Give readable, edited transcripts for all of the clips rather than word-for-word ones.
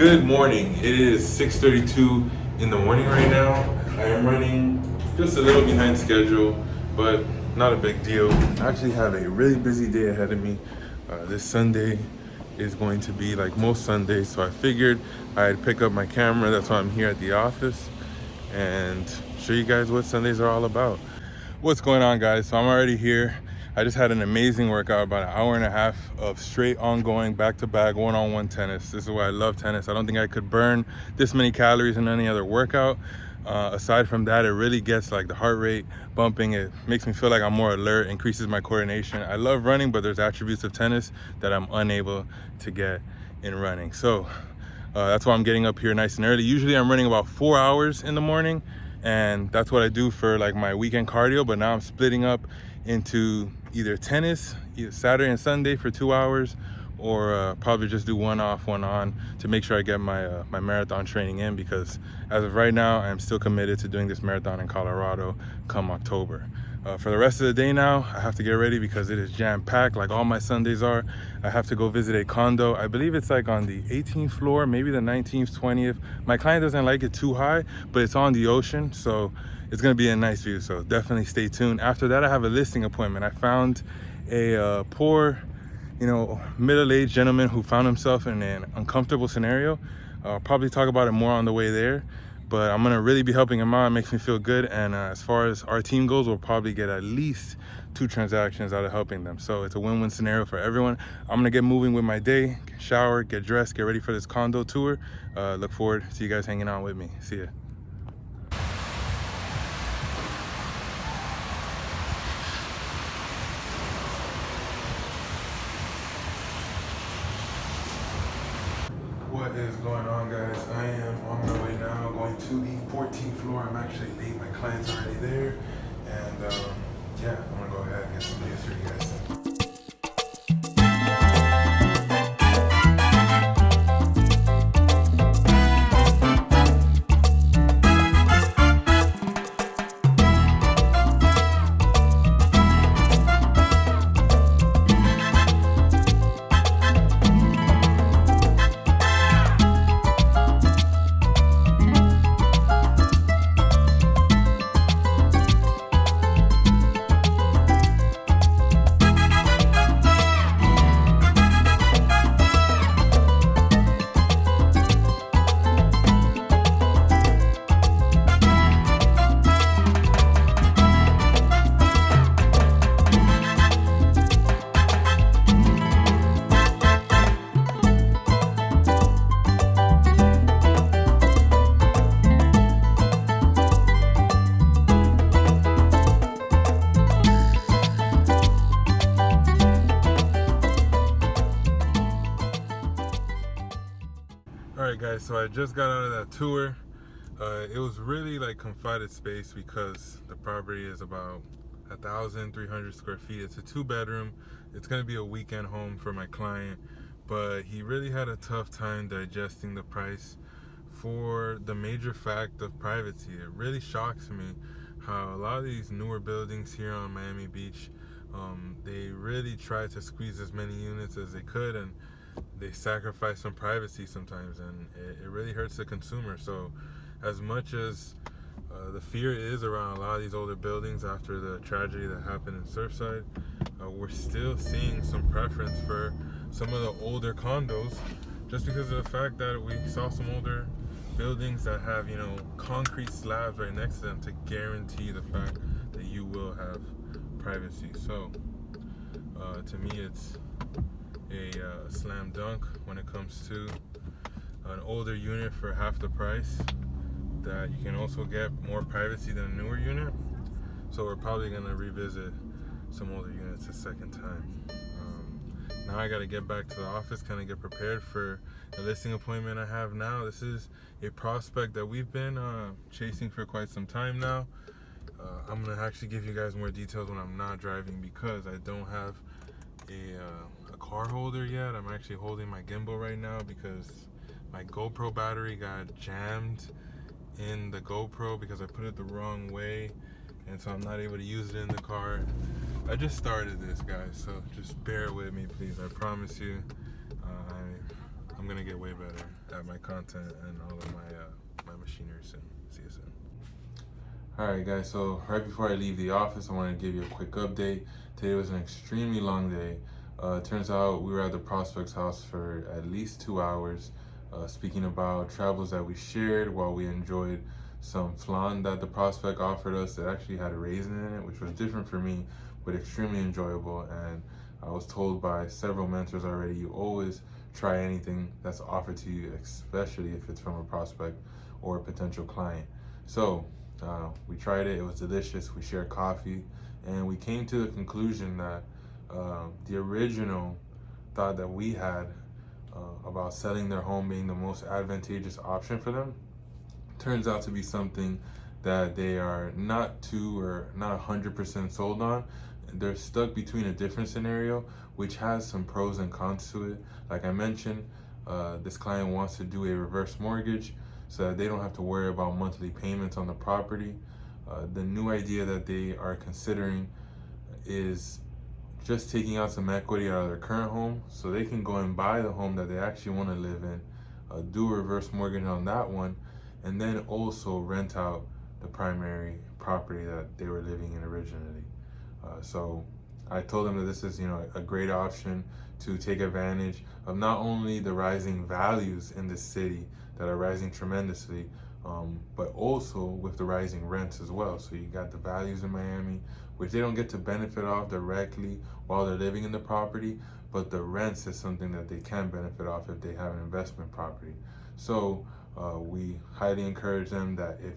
Good morning. It is 6:32 in the morning right now. I am running just a little behind schedule, but not a big deal. I actually have a really busy day ahead of me. This Sunday is going to be like most Sundays, so I figured I'd pick up my camera. That's why I'm here at the office and show you guys what Sundays are all about. What's going on, guys? So I'm already here. I just had an amazing workout, about an hour and a half of straight ongoing back-to-back one-on-one tennis. This is why I love tennis. I don't think I could burn this many calories in any other workout. Aside from that, it really gets like the heart rate bumping. It makes me feel like I'm more alert, increases my coordination. I love running, but there's attributes of tennis that I'm unable to get in running. So that's why I'm getting up here nice and early. Usually I'm running about 4 hours in the morning, and that's what I do for like my weekend cardio. But now I'm splitting up into either tennis, either Saturday and Sunday for 2 hours, or probably just do one off, one on to make sure I get my my marathon training in, because as of right now, I'm still committed to doing this marathon in Colorado come October. For the rest of the day now, I have to get ready because it is jam-packed like all my Sundays are. I have to go visit a condo. I believe it's like on the 18th floor, maybe the 19th, 20th. My client doesn't like it too high, but it's on the ocean, so it's gonna be a nice view, so definitely stay tuned. After that, I have a listing appointment. I found a poor, middle-aged gentleman who found himself in an uncomfortable scenario. I'll probably talk about it more on the way there, but I'm gonna really be helping him out. It makes me feel good, and as far as our team goes, we'll probably get at least 2 transactions out of helping them. So it's a win-win scenario for everyone. I'm gonna get moving with my day, shower, get dressed, get ready for this condo tour. Look forward to you guys hanging out with me. See ya. What is going on, guys? I am on my way now, going to the 14th floor. I'm actually late. My client's already there. And yeah, I'm gonna go ahead and get some views for you guys. Alright guys, so I just got out of that tour. It was really like confided space because the property is about 1,300 square feet. It's a 2-bedroom. It's going to be a weekend home for my client, but he really had a tough time digesting the price for the major fact of privacy. It really shocks me how a lot of these newer buildings here on Miami Beach, they really try to squeeze as many units as they could, and they sacrifice some privacy sometimes, and it really hurts the consumer. So as much as the fear is around a lot of these older buildings after the tragedy that happened in Surfside, we're still seeing some preference for some of the older condos, just because of the fact that we saw some older buildings that have, concrete slabs right next to them to guarantee the fact that you will have privacy. So to me, it's a slam dunk when it comes to an older unit for half the price, that you can also get more privacy than a newer unit. So we're probably going to revisit some older units a second time. Now I got to get back to the office, kind of get prepared for the listing appointment I have now. This is a prospect that we've been chasing for quite some time now. I'm going to actually give you guys more details when I'm not driving, because I don't have a car holder yet. I'm actually holding my gimbal right now because my GoPro battery got jammed in the GoPro because I put it the wrong way, and so I'm not able to use it in the car. I just started this, guys, so just bear with me, please. I promise you, I'm gonna get way better at my content and all of my machinery soon. See you soon. Alright guys, so right before I leave the office, I want to give you a quick update. Today was an extremely long day. Turns out we were at the prospect's house for at least 2 hours, speaking about travels that we shared while we enjoyed some flan that the prospect offered us that actually had a raisin in it, which was different for me, but extremely enjoyable. And I was told by several mentors already, you always try anything that's offered to you, especially if it's from a prospect or a potential client. So we tried it, it was delicious. We shared coffee, and we came to the conclusion that the original thought that we had about selling their home being the most advantageous option for them turns out to be something that they are not 100% sold on. They're stuck between a different scenario, which has some pros and cons to it. Like I mentioned, this client wants to do a reverse mortgage so that they don't have to worry about monthly payments on the property. The new idea that they are considering is just taking out some equity out of their current home so they can go and buy the home that they actually want to live in, do a reverse mortgage on that one, and then also rent out the primary property that they were living in originally. So I told them that this is, a great option to take advantage of not only the rising values in the city that are rising tremendously, but also with the rising rents as well. So you got the values in Miami, which they don't get to benefit off directly while they're living in the property, but the rents is something that they can benefit off if they have an investment property. So we highly encourage them that if,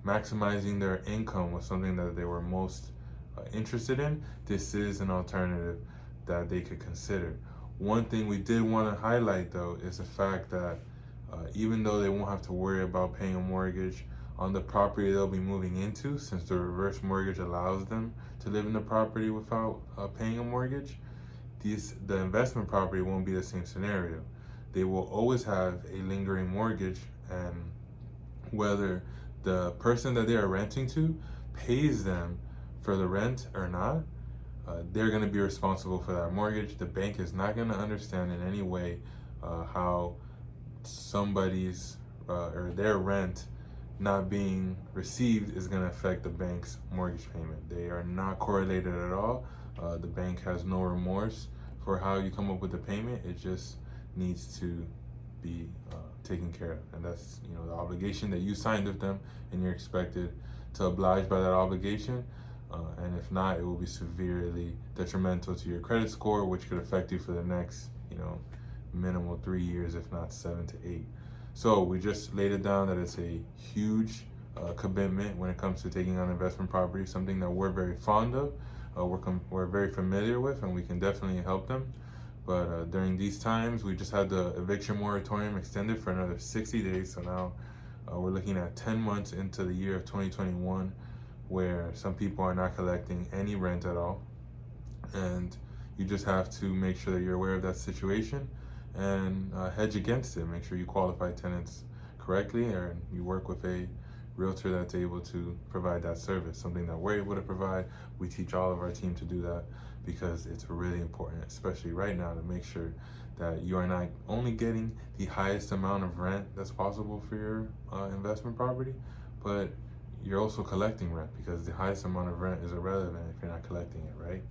maximizing their income was something that they were most interested in, this is an alternative that they could consider. One thing we did want to highlight though is the fact that even though they won't have to worry about paying a mortgage on the property they'll be moving into, since the reverse mortgage allows them to live in the property without paying a mortgage, the investment property won't be the same scenario. They will always have a lingering mortgage, and whether the person that they are renting to pays them for the rent or not, they're going to be responsible for that mortgage. The bank is not going to understand in any way how somebody's or their rent not being received is going to affect the bank's mortgage payment. They are not correlated at all. The bank has no remorse for how you come up with the payment. It just needs to be taken care of, and that's the obligation that you signed with them, and you're expected to oblige by that obligation. And if not, it will be severely detrimental to your credit score, which could affect you for the next minimal 3 years, if not 7 to 8. So we just laid it down that it's a huge commitment when it comes to taking on investment property, something that we're very fond of, we're very familiar with, and we can definitely help them. But during these times, we just had the eviction moratorium extended for another 60 days. So now we're looking at 10 months into the year of 2021, where some people are not collecting any rent at all. And you just have to make sure that you're aware of that situation and hedge against it. Make sure you qualify tenants correctly, and you work with a realtor that's able to provide that service, something that we're able to provide. We teach all of our team to do that because it's really important, especially right now, to make sure that you are not only getting the highest amount of rent that's possible for your investment property, but you're also collecting rent, because the highest amount of rent is irrelevant if you're not collecting it, right?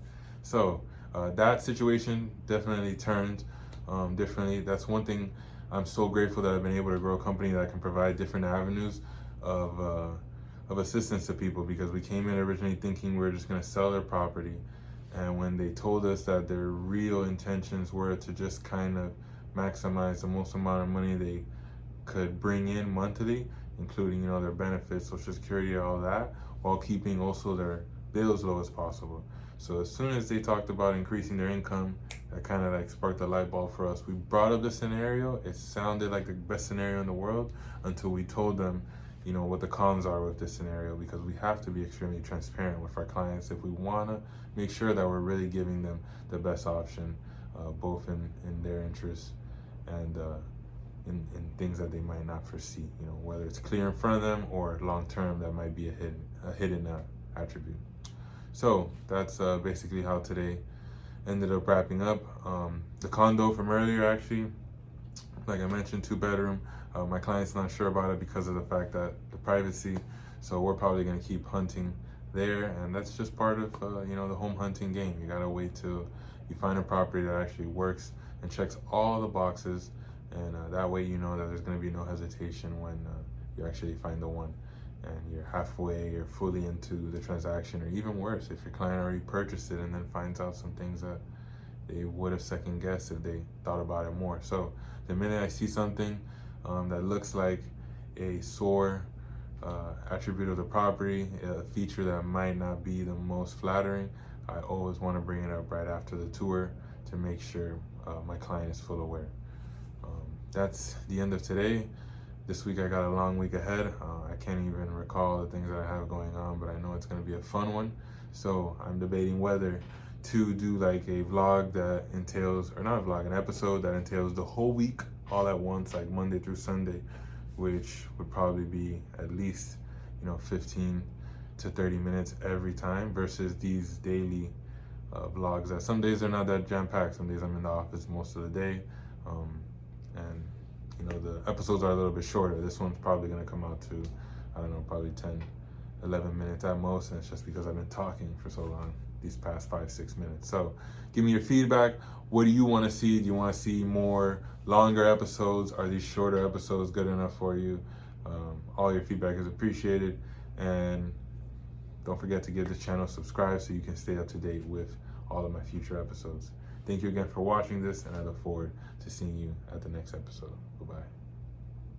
So that situation definitely turned differently. That's one thing I'm so grateful that I've been able to grow a company that can provide different avenues of assistance to people, because we came in originally thinking we were just going to sell their property, and when they told us that their real intentions were to just kind of maximize the most amount of money they could bring in monthly, including their benefits, Social Security, all that, while keeping also their bills low as possible. So as soon as they talked about increasing their income, that kind of sparked a light bulb for us. We brought up the scenario. It sounded like the best scenario in the world until we told them what the cons are with this scenario, because we have to be extremely transparent with our clients if we want to make sure that we're really giving them the best option, both in their interests and in things that they might not foresee, whether it's clear in front of them or long term that might be a hidden attribute. So that's basically how today ended up wrapping up. The condo from earlier, actually, Like I mentioned, 2 bedroom. My client's not sure about it because of the fact that the privacy. So we're probably gonna keep hunting there, and that's just part of the home hunting game. You gotta wait till you find a property that actually works and checks all the boxes, and that way you know that there's gonna be no hesitation when you actually find the one, and you're halfway, you're fully into the transaction, or even worse, if your client already purchased it and then finds out some things that they would have second guessed if they thought about it more. So the minute I see something that looks like a sore attribute of the property, a feature that might not be the most flattering, I always want to bring it up right after the tour to make sure my client is full aware. That's the end of today. This week I got a long week ahead. I can't even recall the things that I have going on, but I know it's going to be a fun one. So I'm debating whether to do like a vlog that entails, or not a vlog, an episode that entails the whole week all at once, like Monday through Sunday, which would probably be at least 15 to 30 minutes every time, versus these daily vlogs that some days they're not that jam-packed. Some days I'm in the office most of the day, and the episodes are a little bit shorter. This one's probably going to come out to, I don't know, probably 10, 11 minutes at most, and it's just because I've been talking for so long these past 5-6 minutes. So give me your feedback. What do you want to see? Do you want to see more longer episodes? Are these shorter episodes good enough for you? All your feedback is appreciated, and don't forget to give this channel a subscribe so you can stay up to date with all of my future episodes. Thank you again for watching this, and I look forward to seeing you at the next episode. Bye-bye.